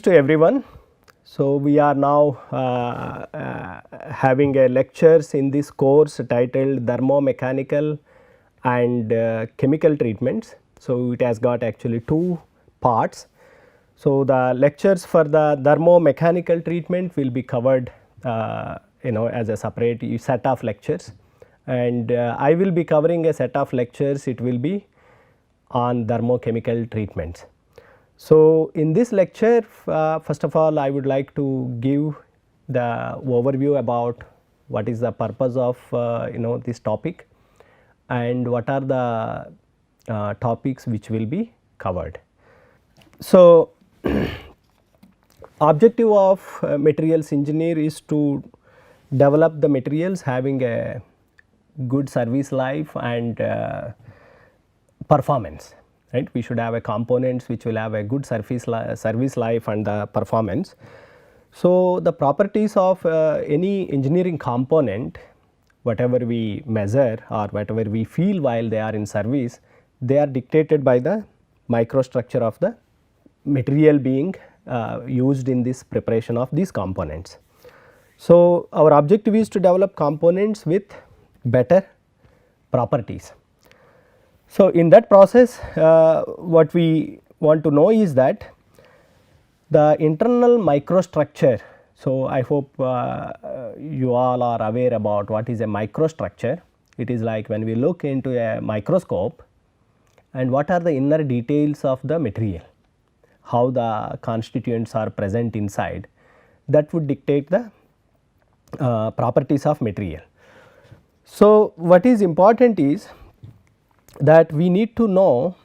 to everyone. So, we are now having a lectures in this course titled Thermomechanical and Chemical Treatments. So, it has got actually two parts. So, the lectures for the thermomechanical treatment will be covered as a separate set of lectures, and I will be covering a set of lectures. It will be on thermochemical treatments. So, in this lecture first of all I would like to give the overview about what is the purpose of this topic and what are the topics which will be covered. So, objective of materials engineer is to develop the materials having a good service life and performance, right. We should have a components which will have a good service life and the performance. So, the properties of any engineering component, whatever we measure or whatever we feel while they are in service, they are dictated by the microstructure of the material being used in this preparation of these components. So, our objective is to develop components with better properties. So, in that process what we want to know is that the internal microstructure. So, I hope you all are aware about what is a microstructure. It is like when we look into a microscope and what are the inner details of the material, how the constituents are present inside, that would dictate the properties of material. So, what is important is that we need to know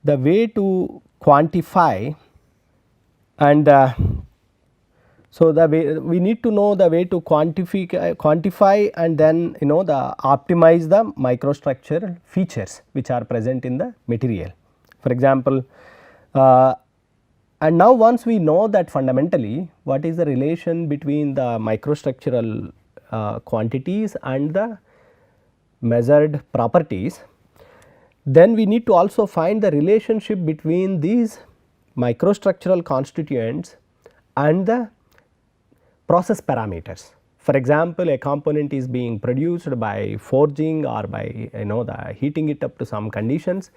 the way to quantify and so the way we need to know the way to quantify and then the optimize the microstructural features which are present in the material. For example, and now once we know that fundamentally what is the relation between the microstructural quantities and the measured properties, then we need to also find the relationship between these microstructural constituents and the process parameters. For example, a component is being produced by forging or by the heating it up to some conditions,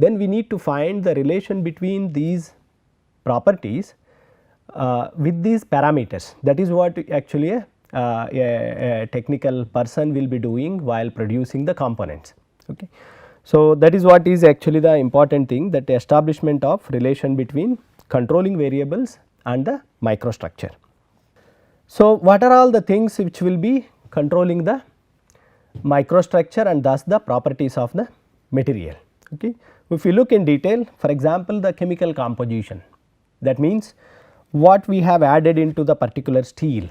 then we need to find the relation between these properties with these parameters. That is what actually a technical person will be doing while producing the components. Okay. So, that is what is actually the important thing, that the establishment of relation between controlling variables and the microstructure. So, what are all the things which will be controlling the microstructure and thus the properties of the material. Okay. If we look in detail, for example, the chemical composition, that means what we have added into the particular steel.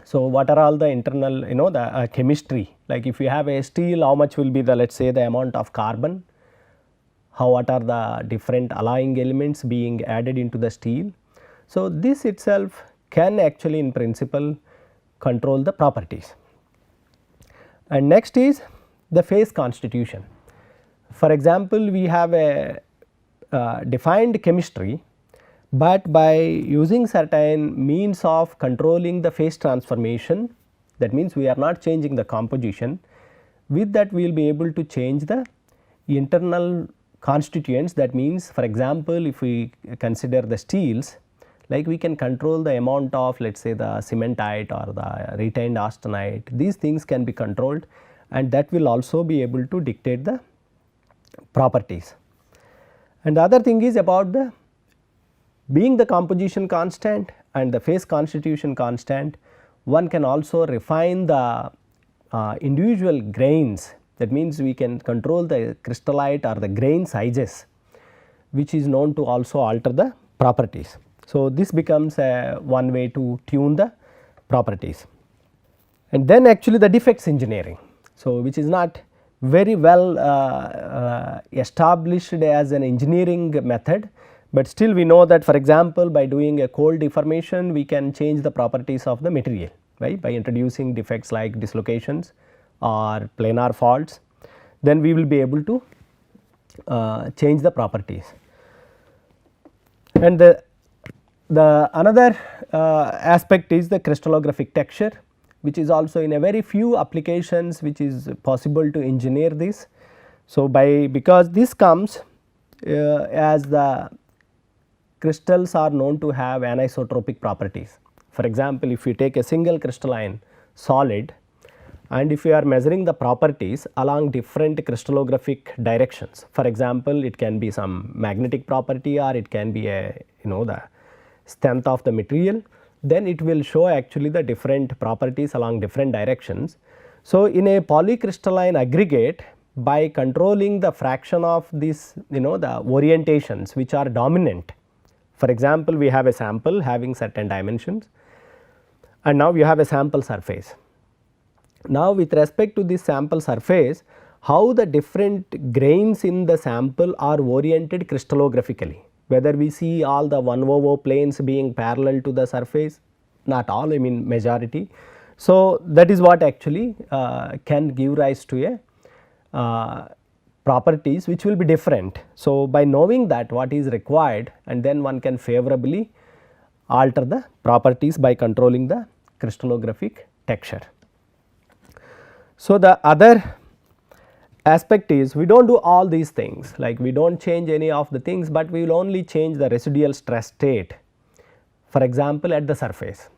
So, what are all the internal the chemistry, like if you have a steel, how much will be the, let us say, the amount of carbon, what are the different alloying elements being added into the steel. So, this itself can actually in principle control the properties. And next is the phase constitution. For example, we have a defined chemistry, but by using certain means of controlling the phase transformation, that means we are not changing the composition, with that we will be able to change the internal constituents. That means, for example, if we consider the steels, like we can control the amount of, let us say, the cementite or the retained austenite, these things can be controlled and that will also be able to dictate the properties. And the other thing is about the being the composition constant and the phase constitution constant, one can also refine the individual grains. That means, we can control the crystallite or the grain sizes, which is known to also alter the properties. So, this becomes one way to tune the properties. And then actually the defects engineering, so which is not very well established as an engineering method, but still we know that, for example, by doing a cold deformation we can change the properties of the material, right, by introducing defects like dislocations or planar faults, then we will be able to change the properties. And the The another aspect is the crystallographic texture, which is also in a very few applications which is possible to engineer this. So, because this comes as the crystals are known to have anisotropic properties. For example, if you take a single crystalline solid and if you are measuring the properties along different crystallographic directions, for example, it can be some magnetic property or it can be a the strength of the material, then it will show actually the different properties along different directions. So, in a polycrystalline aggregate, by controlling the fraction of this the orientations which are dominant. For example, we have a sample having certain dimensions and now you have a sample surface. Now, with respect to this sample surface, how the different grains in the sample are oriented crystallographically, whether we see all the 1/0 planes being parallel to the surface, not all, I mean majority. So, that is what actually can give rise to a properties which will be different. So, by knowing that what is required and then one can favorably alter the properties by controlling the crystallographic texture. So, the other aspect is we do not do all these things, like we do not change any of the things, but we will only change the residual stress state, for example, at the surface.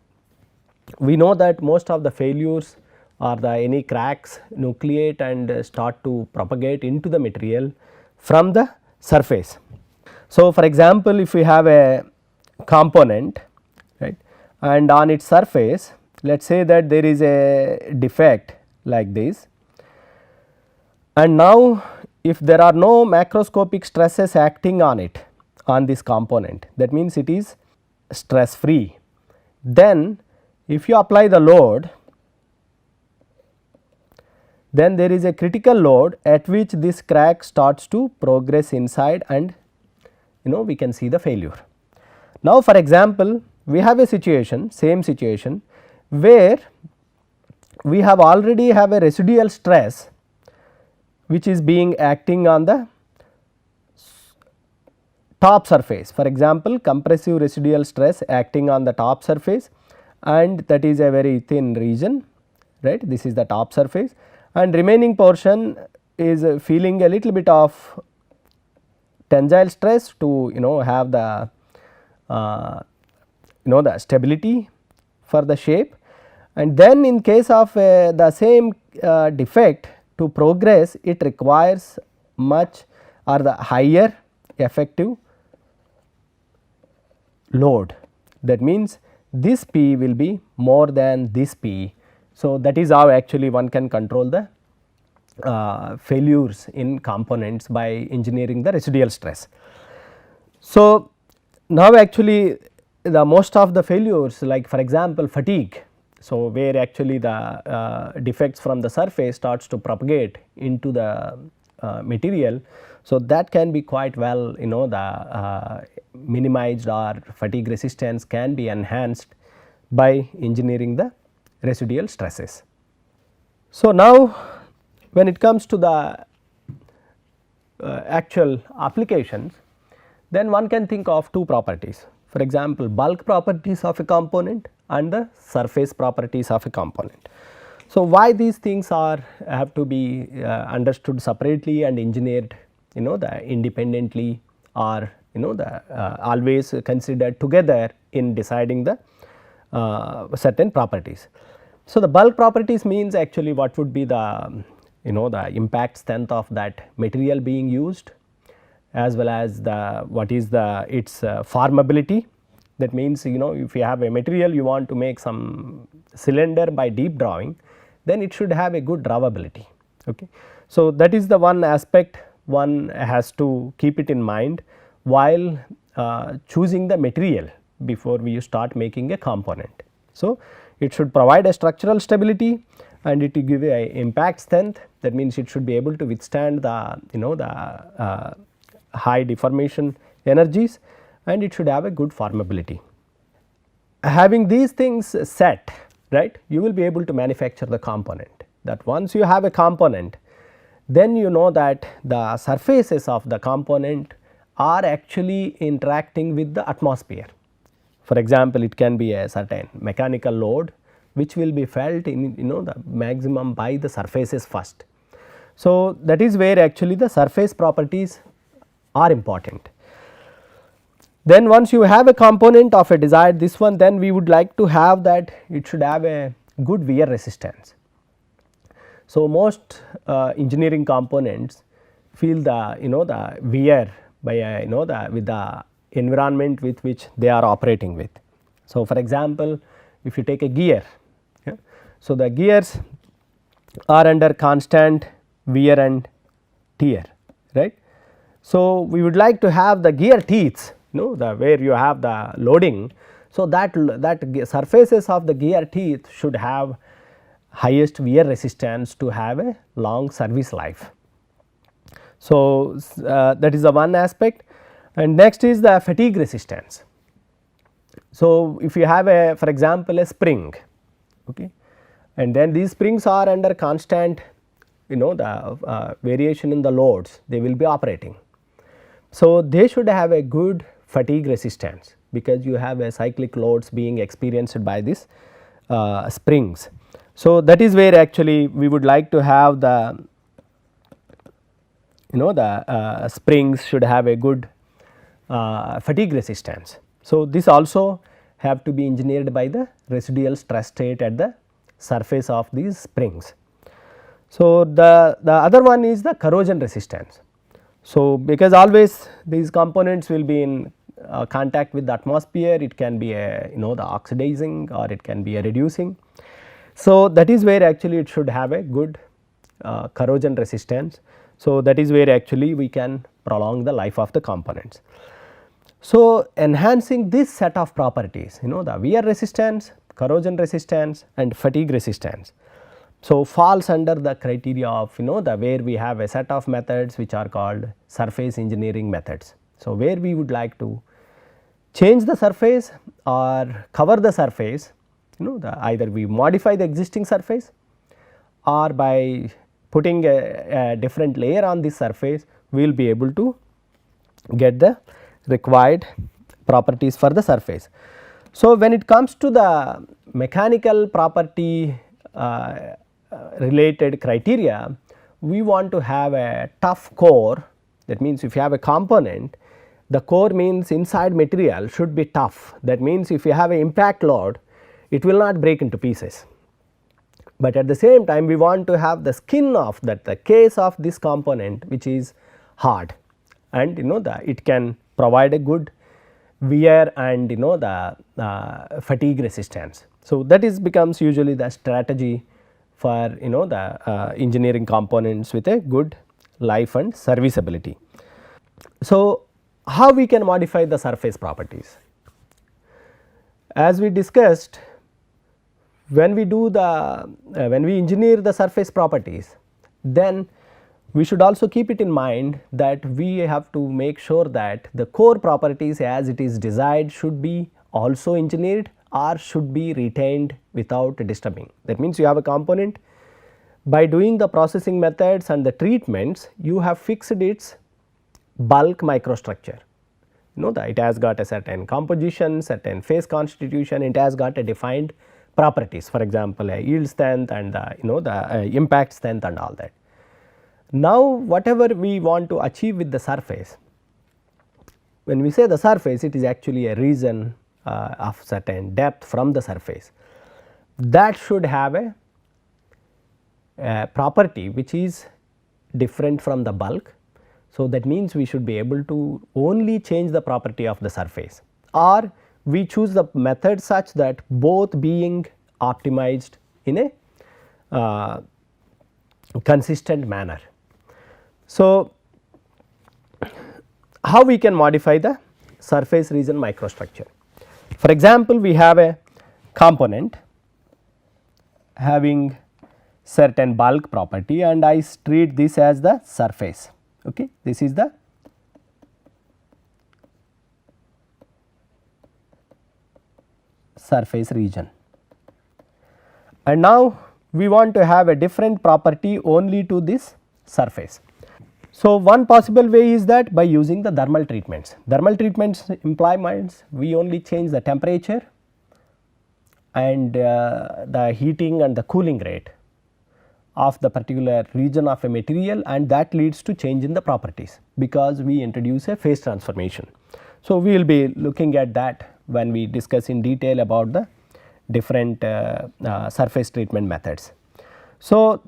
We know that most of the failures or the any cracks nucleate and start to propagate into the material from the surface. So, for example, if we have a component, right, and on its surface let us say that there is a defect like this, and now if there are no macroscopic stresses acting on it, on this component, that means it is stress free. Then if you apply the load, then there is a critical load at which this crack starts to progress inside and we can see the failure. Now, for example, we have a situation, same situation, where we have already have a residual stress which is being acting on the top surface. For example, compressive residual stress acting on the top surface, and that is a very thin region, right. This is the top surface, and remaining portion is feeling a little bit of tensile stress to have the the stability for the shape. And then in case of the same defect, to progress it requires much or the higher effective load. That means this P will be more than this P. So, that is how actually one can control the failures in components by engineering the residual stress. So, now actually the most of the failures, like for example fatigue, so where actually the defects from the surface starts to propagate into the material. So, that can be quite well the minimized, or fatigue resistance can be enhanced by engineering the residual stresses. So, now when it comes to the actual applications, then one can think of two properties. For example, bulk properties of a component and the surface properties of a component. So, why these things are have to be understood separately and engineered the independently, or the always considered together in deciding the certain properties. So, the bulk properties means actually what would be the the impact strength of that material being used, as well as the what is the its formability. That means if you have a material you want to make some cylinder by deep drawing, then it should have a good drawability. Okay. So, that is the one aspect one has to keep it in mind while choosing the material before we start making a component. So, it should provide a structural stability and it will give a impact strength. That means it should be able to withstand the the high deformation energies, and it should have a good formability. Having these things set, right, you will be able to manufacture the component. That once you have a component, then you know that the surfaces of the component are actually interacting with the atmosphere. For example, it can be a certain mechanical load which will be felt in the maximum by the surfaces first. So, that is where actually the surface properties are important. Then once you have a component of a desired this one, then we would like to have that it should have a good wear resistance. So, most engineering components feel the the wear by with the environment with which they are operating with. So, for example, if you take a gear, yeah, so the gears are under constant wear and tear, right. So, we would like to have the gear teeth, the where you have the loading. So, that surfaces of the gear teeth should have highest wear resistance to have a long service life. So, that is the one aspect, and next is the fatigue resistance. So, if you have a for example, a spring, okay, and then these springs are under constant the variation in the loads they will be operating. So, they should have a good fatigue resistance because you have a cyclic loads being experienced by these springs. So, that is where actually we would like to have the the springs should have a good fatigue resistance. So, this also have to be engineered by the residual stress state at the surface of these springs. So, the other one is the corrosion resistance. So, because always these components will be in contact with the atmosphere, it can be a the oxidizing or it can be a reducing. So, that is where actually it should have a good corrosion resistance. So, that is where actually we can prolong the life of the components. So, enhancing this set of properties the wear resistance, corrosion resistance and fatigue resistance. So, falls under the criteria of the where we have a set of methods which are called surface engineering methods. So, where we would like to change the surface or cover the surface either we modify the existing surface or by putting a different layer on this surface we will be able to get the required properties for the surface. So, when it comes to the mechanical property related criteria, we want to have a tough core. That means, if you have a component, the core means inside material should be tough. That means, if you have an impact load, it will not break into pieces. But at the same time we want to have the skin of that the case of this component which is hard, and it can provide a good wear and the fatigue resistance. So, that is becomes usually the strategy for the engineering components with a good life and serviceability. So, how we can modify the surface properties? As we discussed, when we do the when we engineer the surface properties, then we should also keep it in mind that we have to make sure that the core properties as it is desired should be also engineered or should be retained without disturbing. That means, you have a component, by doing the processing methods and the treatments you have fixed its bulk microstructure. That it has got a certain composition, certain phase constitution, it has got a defined properties, for example, a yield strength and the impact strength and all that. Now, whatever we want to achieve with the surface, when we say the surface, it is actually a region of certain depth from the surface that should have a property which is different from the bulk. So, that means, we should be able to only change the property of the surface, or we choose the method such that both being optimized in a consistent manner. So, how we can modify the surface region microstructure? For example, we have a component having certain bulk property and I treat this as the surface. Okay. This is the surface region, and now we want to have a different property only to this surface. So, one possible way is that by using the thermal treatments. Thermal treatments implies we only change the temperature and the heating and the cooling rate of the particular region of a material, and that leads to change in the properties because we introduce a phase transformation. So, we will be looking at that when we discuss in detail about the different surface treatment methods. So,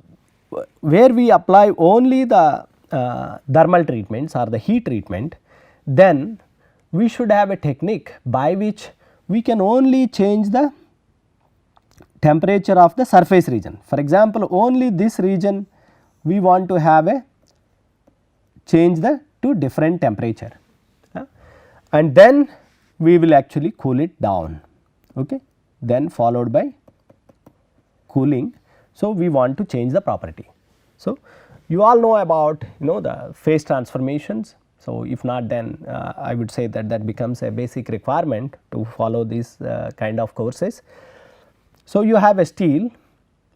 where we apply only the thermal treatments or the heat treatment, then we should have a technique by which we can only change the temperature of the surface region. For example, only this region we want to have a change the to different temperature, and then we will actually cool it down, okay, then followed by cooling. So, we want to change the property. So, you all know about the phase transformations. So, if not, then I would say that that becomes a basic requirement to follow these kind of courses. So, you have a steel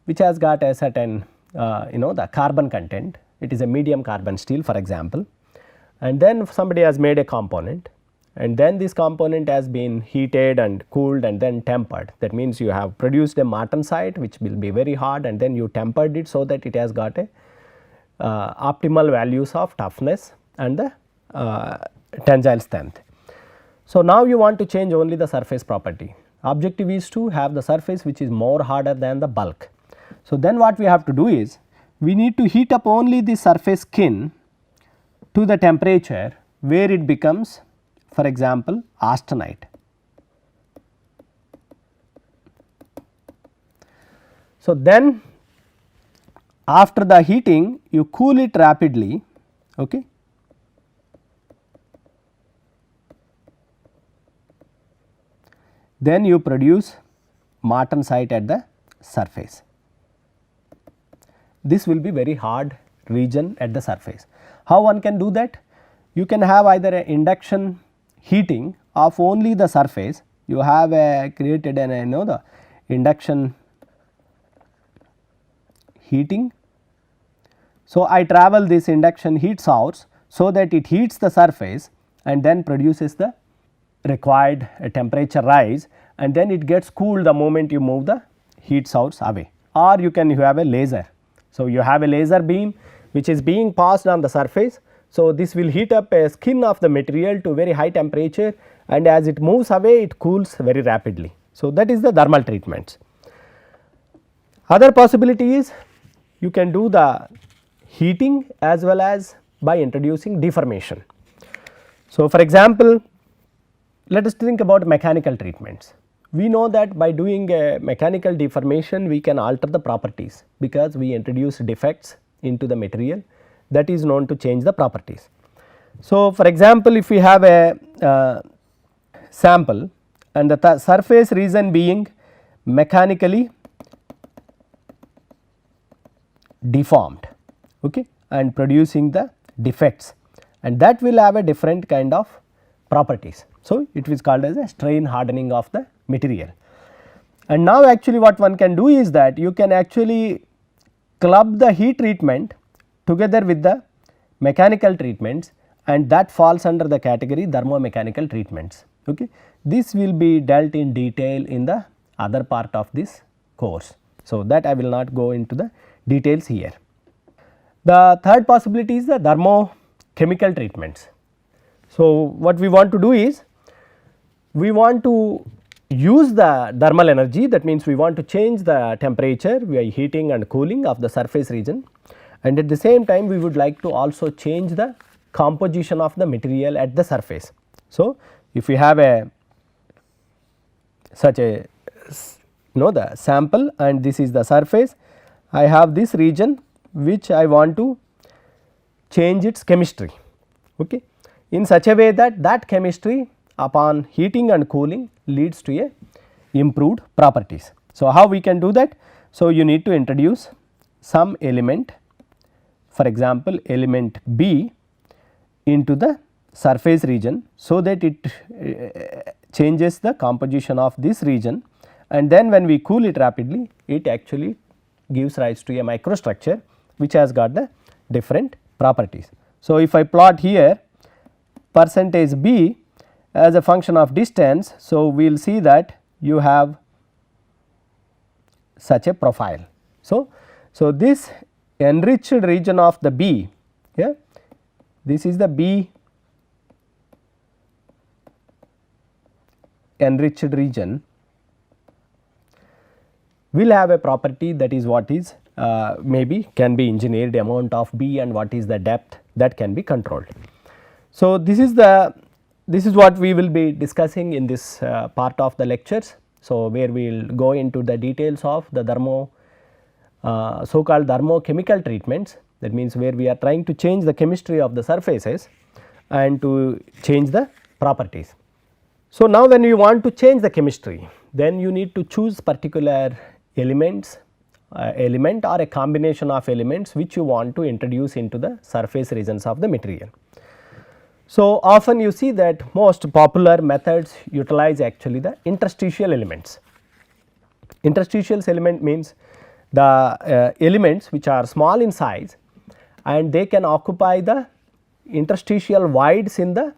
which has got a certain the carbon content, it is a medium carbon steel for example, and then somebody has made a component, and then this component has been heated and cooled and then tempered. That means, you have produced a martensite which will be very hard, and then you tempered it so that it has got a optimal values of toughness and the tensile strength. So, now you want to change only the surface property. Objective is to have the surface which is more harder than the bulk. So, then what we have to do is we need to heat up only the surface skin to the temperature where it becomes, for example, austenite. So, then after the heating you cool it rapidly, okay. Then you produce martensite at the surface. This will be very hard region at the surface. How one can do that? You can have either an induction heating of only the surface. You have created an the induction heating. So, I travel this induction heat source so that it heats the surface and then produces the required temperature rise, and then it gets cooled the moment you move the heat source away. Or you can have a laser. So, you have a laser beam which is being passed on the surface. So, this will heat up a skin of the material to very high temperature, and as it moves away it cools very rapidly. So, that is the thermal treatments. Other possibility is you can do the heating as well as by introducing deformation. So, for example, let us think about mechanical treatments. We know that by doing a mechanical deformation we can alter the properties because we introduce defects into the material that is known to change the properties. So, for example, if we have a sample and the surface region being mechanically deformed, okay, and producing the defects, and that will have a different kind of properties. So, it is called as a strain hardening of the material. And now actually what one can do is that you can actually club the heat treatment together with the mechanical treatments, and that falls under the category thermomechanical treatments. Okay. This will be dealt in detail in the other part of this course. So, that I will not go into the details here. The third possibility is the thermochemical treatments. So, what we want to do is we want to use the thermal energy, that means we want to change the temperature via heating and cooling of the surface region, and at the same time we would like to also change the composition of the material at the surface. So, if we have a such a the sample and this is the surface, I have this region which I want to change its chemistry, okay, in such a way that that chemistry upon heating and cooling leads to a improved properties. So, how we can do that? So, you need to introduce some element, for example, element B into the surface region, so that it changes the composition of this region, and then when we cool it rapidly it actually gives rise to a microstructure which has got the different properties. So, if I plot here percentage B as a function of distance, so we will see that you have such a profile. So, this enriched region of the B, yeah, this is the B enriched region will have a property, that is what is maybe can be engineered amount of B and what is the depth that can be controlled. So, this is what we will be discussing in this part of the lectures. So, where we will go into the details of the so called thermochemical treatments, that means where we are trying to change the chemistry of the surfaces and to change the properties. So, now when you want to change the chemistry, then you need to choose particular elements, element or a combination of elements which you want to introduce into the surface regions of the material. So, often you see that most popular methods utilize actually the interstitial elements. Interstitial element means the elements which are small in size and they can occupy the interstitial voids in the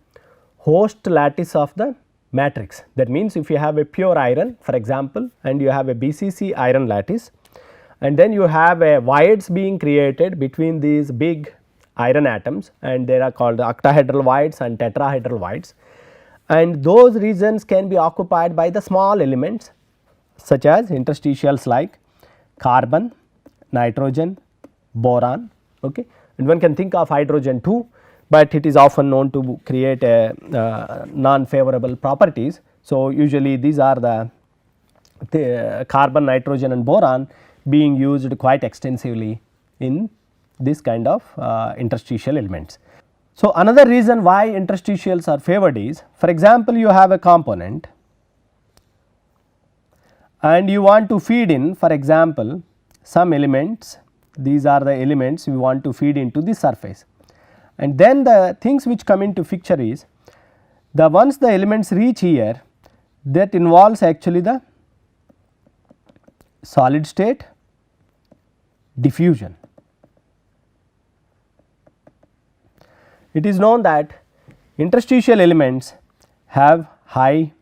host lattice of the matrix. That means, if you have a pure iron for example and you have a BCC iron lattice and then you have a voids being created between these big iron atoms, and they are called octahedral voids and tetrahedral voids, and those regions can be occupied by the small elements such as interstitials like carbon, nitrogen, boron, okay. And one can think of hydrogen too, but it is often known to create a non-favorable properties. So, usually these are the carbon, nitrogen and boron being used quite extensively in this kind of interstitial elements. So, another reason why interstitials are favored is, for example, you have a component and you want to feed in, for example, some elements, these are the elements we want to feed into the surface. And then the things which come into picture is, the once the elements reach here, that involves actually the solid state diffusion. It is known that interstitial elements have high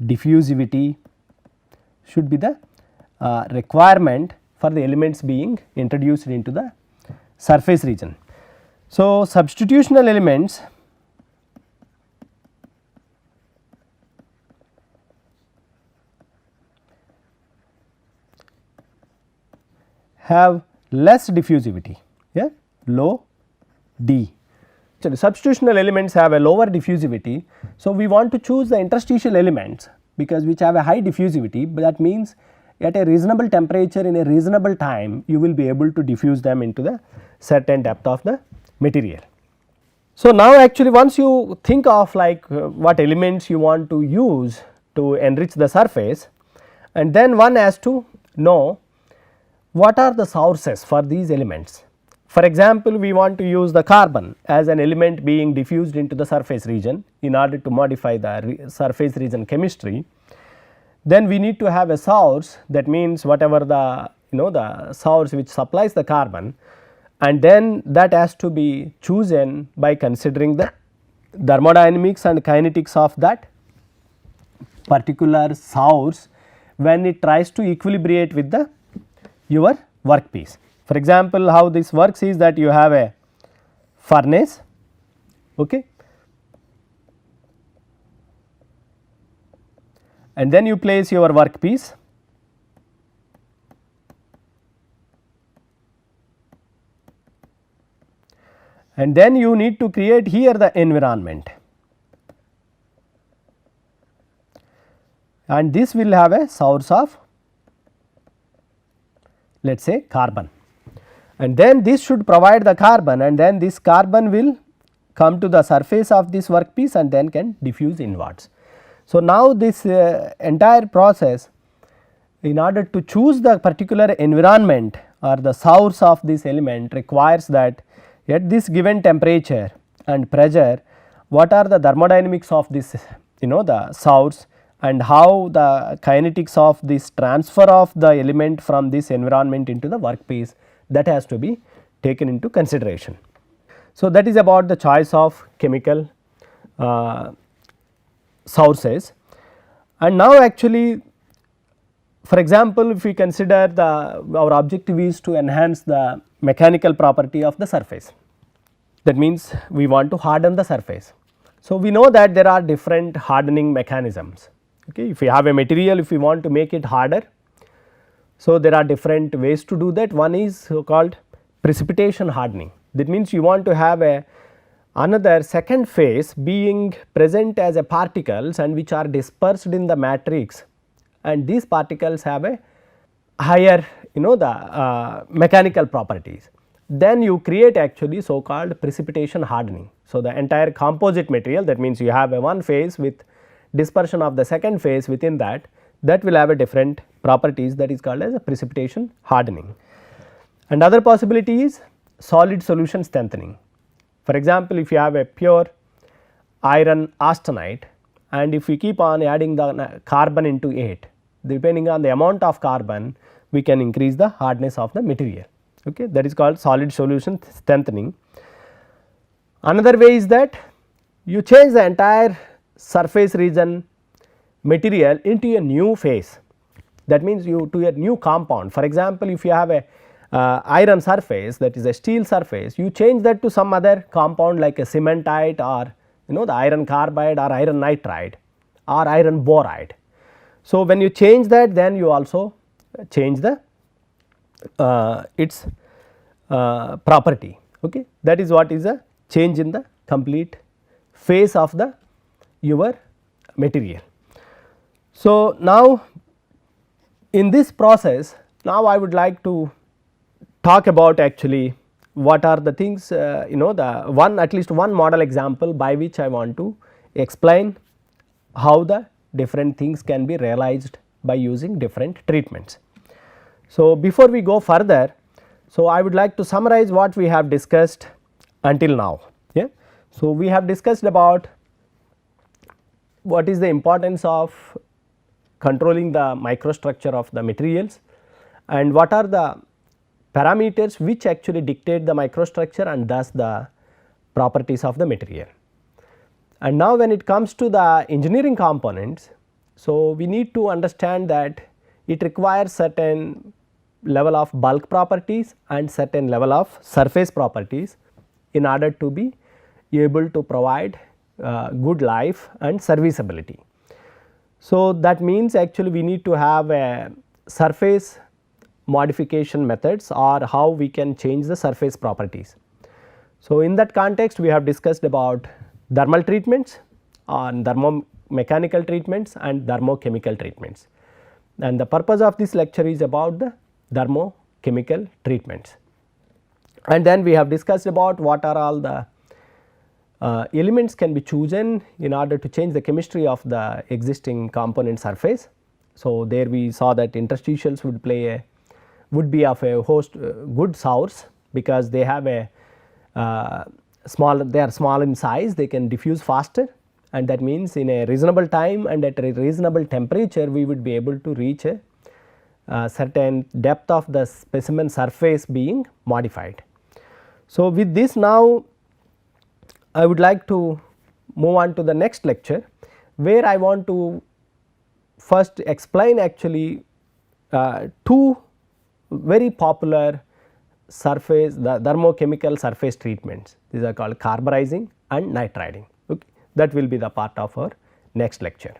diffusivity, should be the requirement for the elements being introduced into the surface region. So, substitutional elements have less diffusivity, yeah, low D. So, the substitutional elements have a lower diffusivity. So, we want to choose the interstitial elements because which have a high diffusivity, but that means at a reasonable temperature in a reasonable time you will be able to diffuse them into the certain depth of the material. So, now actually once you think of like what elements you want to use to enrich the surface, and then one has to know what are the sources for these elements. For example, we want to use the carbon as an element being diffused into the surface region in order to modify the surface region chemistry. Then we need to have a source, that means whatever the the source which supplies the carbon, and then that has to be chosen by considering the thermodynamics and kinetics of that particular source when it tries to equilibrate with the your workpiece. For example, how this works is that you have a furnace, okay, and then you place your workpiece, and then you need to create here the environment, and this will have a source of, let us say, carbon, and then this should provide the carbon, and then this carbon will come to the surface of this workpiece and then can diffuse inwards. So, now this entire process, in order to choose the particular environment or the source of this element, requires that at this given temperature and pressure, what are the thermodynamics of this the source, and how the kinetics of this transfer of the element from this environment into the workpiece, that has to be taken into consideration. So, that is about the choice of chemical sources. And now actually, for example, if we consider our objective is to enhance the mechanical property of the surface, that means we want to harden the surface. So, we know that there are different hardening mechanisms. Okay. If we have a material, if we want to make it harder, so there are different ways to do that. One is so called precipitation hardening. That means you want to have another second phase being present as a particles and which are dispersed in the matrix, and these particles have a higher the mechanical properties. Then you create actually so called precipitation hardening. So, the entire composite material, that means you have a one phase with dispersion of the second phase within that will have a different properties, that is called as a precipitation hardening. And other possibility is solid solution strengthening. For example, if you have a pure iron austenite and if we keep on adding the carbon into it, depending on the amount of carbon, we can increase the hardness of the material. Okay. That is called solid solution strengthening. Another way is that you change the entire surface region material into a new phase, that means you to a new compound. For example, if you have a iron surface, that is a steel surface, you change that to some other compound like a cementite or the iron carbide or iron nitride or iron boride. So, when you change that, then you also change the its property. Okay. That is what is a change in the complete phase of the your material. So, now in this process, now I would like to talk about actually what are the things the one at least one model example by which I want to explain how the different things can be realized by using different treatments. So, before we go further, so I would like to summarize what we have discussed until now. Yeah. So, we have discussed about what is the importance of controlling the microstructure of the materials and what are the parameters which actually dictate the microstructure and thus the properties of the material. And now when it comes to the engineering components, so we need to understand that it requires certain level of bulk properties and certain level of surface properties in order to be able to provide good life and serviceability. So, that means actually we need to have a surface modification methods or how we can change the surface properties. So, in that context we have discussed about thermal treatments and thermomechanical treatments and thermochemical treatments, and the purpose of this lecture is about the thermochemical treatments. And then we have discussed about what are all the elements can be chosen in order to change the chemistry of the existing component surface. So, there we saw that interstitials would be of a host good source because they have a they are small in size, they can diffuse faster, and that means in a reasonable time and at a reasonable temperature we would be able to reach a certain depth of the specimen surface being modified. So, with this now I would like to move on to the next lecture where I want to first explain actually two very popular surface the thermochemical surface treatments. These are called carburizing and nitriding. Okay. That will be the part of our next lecture.